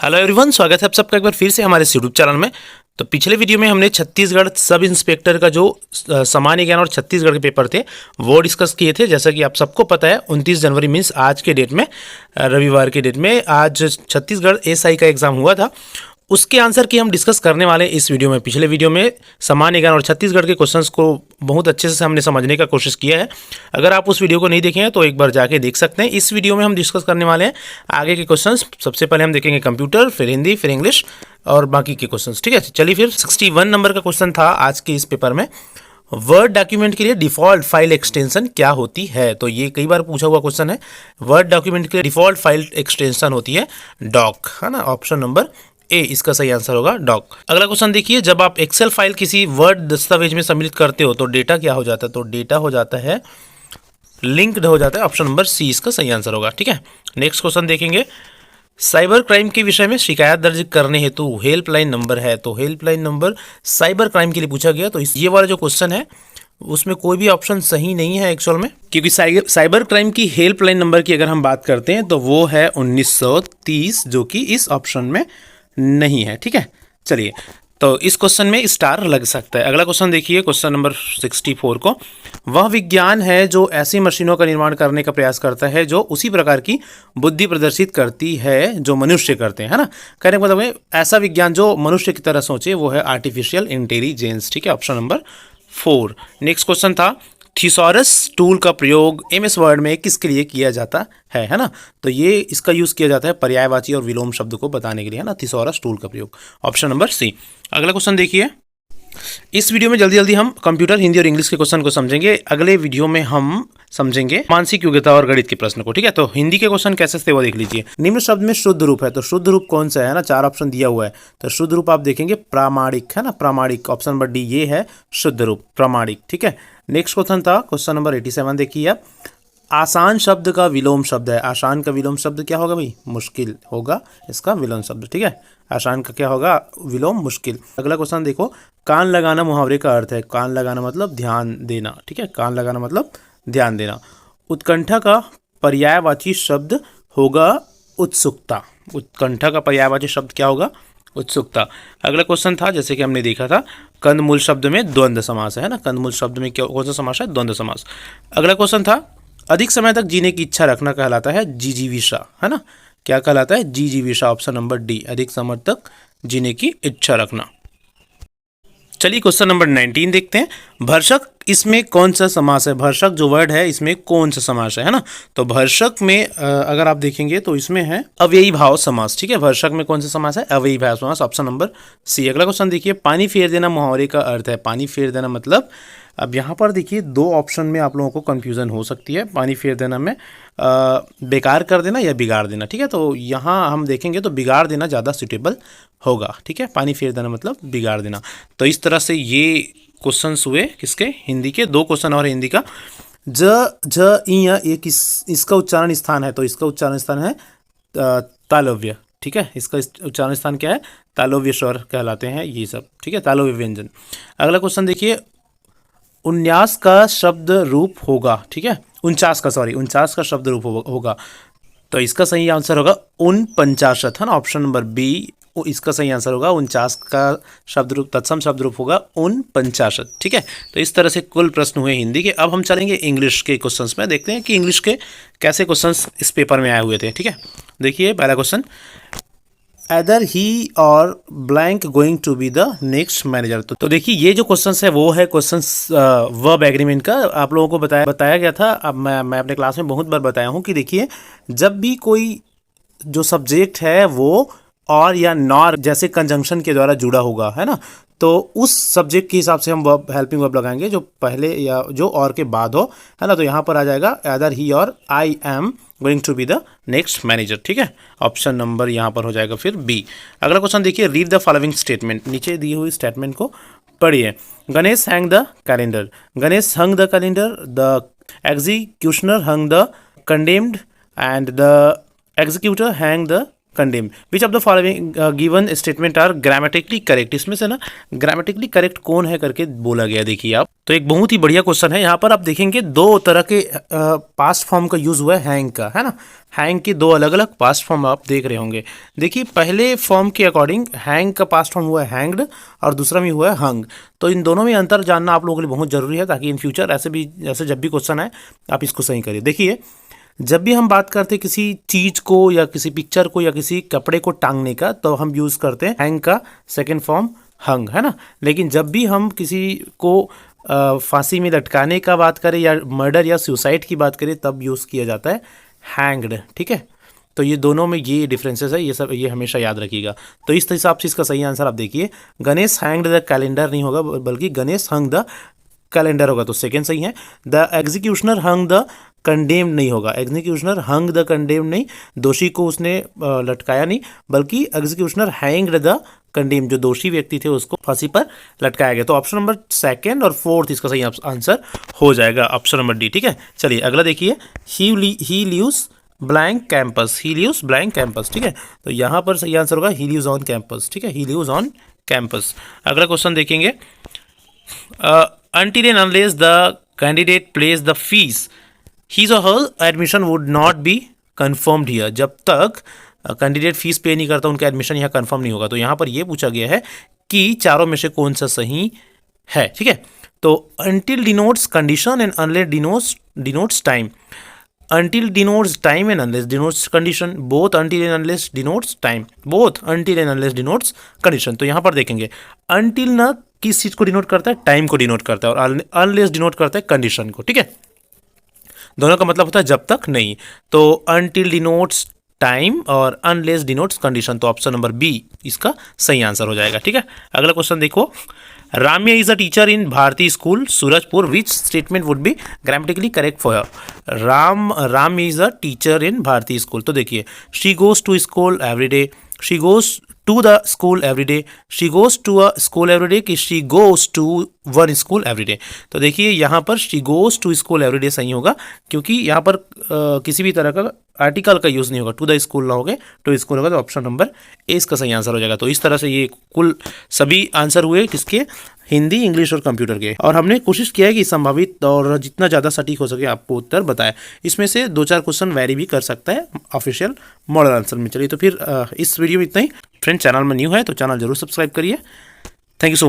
Hello everyone, स्वागत है आप सबका एक बार फिर से हमारे यूट्यूब चैनल में। तो पिछले वीडियो में हमने छत्तीसगढ़ सब इंस्पेक्टर का जो सामान्य ज्ञान और छत्तीसगढ़ के पेपर थे वो डिस्कस किए थे। जैसा कि आप सबको पता है 29 जनवरी मीन्स आज के डेट में, रविवार के डेट में आज छत्तीसगढ़ एसआई का एग्ज़ाम हुआ था। उसके आंसर की हम डिस्कस करने वाले हैं इस वीडियो में। पिछले वीडियो में सामान्य ज्ञान और छत्तीसगढ़ के क्वेश्चंस को बहुत अच्छे से हमने समझने का कोशिश किया है। अगर आप उस वीडियो को नहीं देखे हैं तो एक बार जाके देख सकते हैं। इस वीडियो में हम डिस्कस करने वाले हैं आगे के क्वेश्चंस। सबसे पहले हम देखेंगे कंप्यूटर, फिर हिंदी, फिर इंग्लिश और बाकी के क्वेश्चंस। ठीक है, चलिए फिर 61 नंबर का क्वेश्चन था आज के इस पेपर में। वर्ड डॉक्यूमेंट के लिए डिफ़ॉल्ट फाइल एक्सटेंशन क्या होती है? तो ये कई बार पूछा हुआ क्वेश्चन है। वर्ड डॉक्यूमेंट के लिए डिफ़ॉल्ट फाइल एक्सटेंशन होती है डॉक, है ना। ऑप्शन नंबर ए इसका सही आंसर होगा, डॉक। अगला क्वेश्चन देखिए, जब आप एक्सेल फाइल किसी वर्ड दस्तावेज में सम्मिलित करते हो तो डेटा क्या हो जाता है? तो डेटा हो जाता है लिंक्ड हो जाता है। ऑप्शन नंबर सी इसका सही आंसर होगा। ठीक है, नेक्स्ट क्वेश्चन देखेंगे। साइबर क्राइम के विषय में शिकायत दर्ज करने हेतु हेल्पलाइन नंबर है। तो हेल्पलाइन नंबर साइबर क्राइम के लिए पूछा गया। तो ये वाला जो क्वेश्चन है उसमें कोई भी ऑप्शन सही नहीं है एक्चुअल में, क्योंकि साइबर क्राइम की हेल्पलाइन नंबर की अगर हम बात करते हैं तो वो है 1930, जो कि इस ऑप्शन में नहीं है। ठीक है, चलिए, तो इस क्वेश्चन में स्टार लग सकता है। अगला क्वेश्चन देखिए, क्वेश्चन नंबर 64 को। वह विज्ञान है जो ऐसी मशीनों का निर्माण करने का प्रयास करता है जो उसी प्रकार की बुद्धि प्रदर्शित करती है जो मनुष्य करते हैं, है ना। कहने का मतलब है ऐसा विज्ञान जो मनुष्य की तरह सोचे, वो है आर्टिफिशियल इंटेलिजेंस। ठीक है, ऑप्शन नंबर 4। नेक्स्ट क्वेश्चन था, थिसॉरस टूल का प्रयोग एमएस वर्ड में किसके लिए किया जाता है ना। तो ये इसका यूज़ किया जाता है पर्यायवाची और विलोम शब्द को बताने के लिए, है ना। थिसॉरस टूल का प्रयोग, ऑप्शन नंबर सी। अगला क्वेश्चन देखिए। इस वीडियो में जल्दी जल्दी हम कंप्यूटर, हिंदी और इंग्लिश के क्वेश्चन को समझेंगे। अगले वीडियो में हम समझेंगे मानसिक योग्यता और गणित के प्रश्न को। ठीक है, तो हिंदी के क्वेश्चन कैसे थे वो देख लीजिए। निम्न शब्द में शुद्ध रूप है, तो शुद्ध रूप कौन सा है ना। 4 ऑप्शन दिया हुआ है, तो शुद्ध रूप आप देखेंगे प्रामाणिक, है ना। प्रामाणिक, ऑप्शन नंबर डी ये है शुद्ध रूप, प्रामाणिक। ठीक है, नेक्स्ट क्वेश्चन था क्वेश्चन नंबर 87 देखिए आप। आसान शब्द का विलोम शब्द है। आसान का विलोम शब्द क्या होगा भाई? मुश्किल होगा इसका विलोम शब्द। ठीक है, आसान का क्या होगा? विलोम मुश्किल। अगला क्वेश्चन देखो, कान लगाना मुहावरे का अर्थ है। कान लगाना मतलब ध्यान देना। ठीक है, कान लगाना मतलब ध्यान देना। उत्कंठा का पर्यायवाची शब्द होगा उत्सुकता। उत्कंठा का पर्यायवाची शब्द क्या होगा? उत्सुकता। अगला क्वेश्चन था, जैसे कि हमने देखा था, कंदमूल शब्द में द्वंद्व समास है ना। कंदमूल शब्द में क्या कौन सा समास है? द्वंद्व समास। अगला क्वेश्चन था, अधिक समय तक जीने की इच्छा रखना कहलाता है जिजीविषा, है ना। क्या कहलाता है? जिजीविषा, ऑप्शन नंबर डी, अधिक समय तक जीने की इच्छा रखना। चलिए क्वेश्चन नंबर 19 देखते हैं। भर्षक इसमें कौन सा समास है? भर्षक जो वर्ड है इसमें कौन सा समास है ना। तो भर्षक में अगर आप देखेंगे तो इसमें है अव्ययी भाव समास। ठीक है, भर्षक में कौन सा समास है? अव्ययी भाव समास, ऑप्शन नंबर सी। अगला क्वेश्चन देखिए, पानी फेर देना मुहावरे का अर्थ है। पानी फेर देना मतलब, अब यहाँ पर देखिए 2 ऑप्शन में आप लोगों को कन्फ्यूज़न हो सकती है। पानी फेर देना में बेकार कर देना या बिगाड़ देना। ठीक है, तो यहाँ हम देखेंगे तो बिगाड़ देना ज़्यादा सूटेबल होगा। ठीक है, पानी फेर देना मतलब बिगाड़ देना। तो इस तरह से ये क्वेश्चंस हुए किसके? हिंदी के। 2 क्वेश्चन और हिंदी का। ज इ ये इसका उच्चारण स्थान है, तो इसका उच्चारण स्थान है तालव्य। ठीक है, इसका उच्चारण स्थान क्या है? तालव्य स्वर कहलाते हैं ये सब। ठीक है, तालव्य व्यंजन। अगला क्वेश्चन देखिए, 49 का शब्द रूप होगा। ठीक है, 49 का शब्द रूप होगा। तो इसका सही आंसर होगा 49, है ना। ऑप्शन नंबर बी इसका सही आंसर होगा। 49 का शब्द रूप, तत्सम शब्द रूप होगा 49। ठीक है, तो इस तरह से कुल प्रश्न हुए हिंदी के। अब हम चलेंगे इंग्लिश के क्वेश्चंस में, देखते हैं कि इंग्लिश के कैसे क्वेश्चंस इस पेपर में आए हुए थे। ठीक है, देखिए पहला question, either he or blank going to be the next manager. तो देखिए ये जो क्वेश्चन है वो है क्वेश्चन वर्ब एग्रीमेंट का। आप लोगों को बताया गया था। अब मैं अपने क्लास में बहुत बार बताया हूँ कि देखिए जब भी कोई जो सब्जेक्ट है वो और या नॉर जैसे कंजंक्शन के द्वारा जुड़ा होगा, है ना, तो उस सब्जेक्ट के हिसाब से हम वर्ब, हेल्पिंग वर्ब लगाएंगे जो पहले या जो और के बाद हो, है ना। तो यहाँ पर आ जाएगा either he or I am going to be the next manager. ठीक है, ऑप्शन नंबर यहाँ पर हो जाएगा फिर बी। अगला क्वेश्चन देखिए, रीड द फॉलोइंग स्टेटमेंट। नीचे दी हुई स्टेटमेंट को पढ़िए। Ganesh hang the calendar. Ganesh hung the calendar. The executioner hung the condemned and the executor hang the condemn. Which of the following given statement are grammatically correct. इसमें से ना grammatically correct कौन है करके बोला गया, देखिए आप। तो एक बहुत ही बढ़िया क्वेश्चन है। यहाँ पर आप देखेंगे दो तरह के पास्ट फॉर्म का यूज हुआ है हैंग का, है ना। हैंग के दो अलग अलग पास्ट फॉर्म आप देख रहे होंगे। देखिए पहले फॉर्म के अकॉर्डिंग हैंग का पास्ट फॉर्म हुआ है हैंग्ड और दूसरा में हुआ है हंग। तो इन दोनों में अंतर जानना आप लोगों के लिए बहुत जरूरी है, ताकि इन फ्यूचर ऐसे जब भी क्वेश्चन आए आप इसको सही करिए। देखिए जब भी हम बात करते हैं किसी चीज को या किसी पिक्चर को या किसी कपड़े को टांगने का, तो हम यूज करते हैं हैंग का सेकंड फॉर्म हंग, है ना। लेकिन जब भी हम किसी को फांसी में लटकाने का बात करें या मर्डर या सुसाइड की बात करें, तब यूज किया जाता है हैंग्ड, ठीक है। तो ये दोनों में ये डिफरेंसेस है, ये हमेशा याद रखिएगा। तो इस हिसाब से इसका सही आंसर आप देखिए, गणेश हैंग्ड द कैलेंडर नहीं होगा, बल्कि गणेश हंग द कैलेंडर होगा, तो सेकंड सही है। The executioner hung the condemn नहीं होगा, एग्जीक्यूशनर हंग द कंडेम नहीं, दोषी को उसने लटकाया नहीं, बल्कि एग्जीक्यूशनर हैंग्ड द कंडेम, जो दोषी व्यक्ति थे उसको फांसी पर लटकाया गया। तो ऑप्शन नंबर सेकंड और फोर्थ इसका सही आंसर हो जाएगा, ऑप्शन नंबर डी, ठीक है। चलिए अगला देखिए, he leaves blank campus, he leaves blank campus, ठीक है। तो यहाँ पर सही आंसर होगा ही लीव्स ऑन कैंपस, ठीक है, ही लीव्स ऑन कैंपस। अगला क्वेश्चन देखेंगे, until and unless the candidate pays the fees, his or her admission would not be confirmed here। जब तक कैंडिडेट फीस पे नहीं करता उनका एडमिशन यहाँ कंफर्म नहीं होगा। तो यहाँ पर ये पूछा गया है कि चारों में से कौन सा सही है, ठीक है। तो until denotes condition and unless denotes time। until denotes time and unless denotes condition, both until and unless denotes time, both until and unless denotes condition। तो यहाँ पर देखेंगे until ना किस चीज को डिनोट करता है, टाइम को डिनोट करता है, और अनलेस डिनोट करता है कंडीशन को, ठीक है। दोनों का मतलब होता है जब तक नहीं। तो until डिनोट्स टाइम और अनलेस डिनोट्स कंडीशन, तो ऑप्शन नंबर बी इसका सही आंसर हो जाएगा, ठीक है। अगला क्वेश्चन देखो, Ramya is a teacher in Bharti school Surajpur, which statement would be grammatically correct for her. Ram is a teacher in Bharti school. तो देखिए she goes to school every day, she goes to the school every day, she goes to a school every day, कि she goes to one school every day. तो देखिए यहाँ पर she goes to school every day सही होगा, क्योंकि यहाँ पर किसी भी तरह का आर्टिकल का यूज़ नहीं होगा, टू द स्कूल ना होगा, टू स्कूल होगा, तो ऑप्शन नंबर ए इसका सही आंसर हो जाएगा। तो इस तरह से ये कुल सभी आंसर हुए किसके, हिंदी, इंग्लिश और कंप्यूटर के। और हमने कोशिश किया है कि संभावित और जितना ज़्यादा सटीक हो सके आपको उत्तर बताएं। इसमें से 2-4 क्वेश्चन वेरी भी कर सकता है ऑफिशियल मॉडल आंसर में। चलिए तो फिर इस वीडियो में इतना ही। फ्रेंड चैनल में न्यू है तो चैनल जरूर सब्सक्राइब करिए। Thank you so much.